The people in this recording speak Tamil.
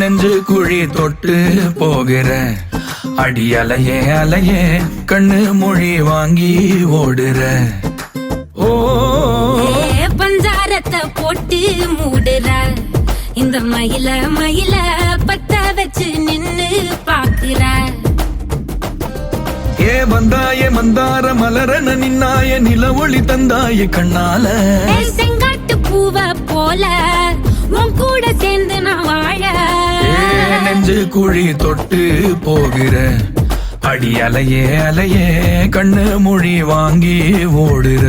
நெஞ்சு குழி தொட்டு போகிற அடி அலையே அலையே கண்ணு மொழி வாங்கி ஓடுற. ஓ பஞ்சாரத்தை போட்டு மூடுற இந்த மயில மயில பத்த வச்சு நின்னு பாக்குற. ஏ வந்தாய மந்தார மலரன நின்னாய நில ஒளி தந்தாய கண்ணால. செங்காட்டு பூவ போல உன் கூட சேர்ந்து நான் வாழ. நெஞ்சு குழி தொட்டு போகிற அடி அலையே அலையே கண்ணு மொழி வாங்கி ஓடுற.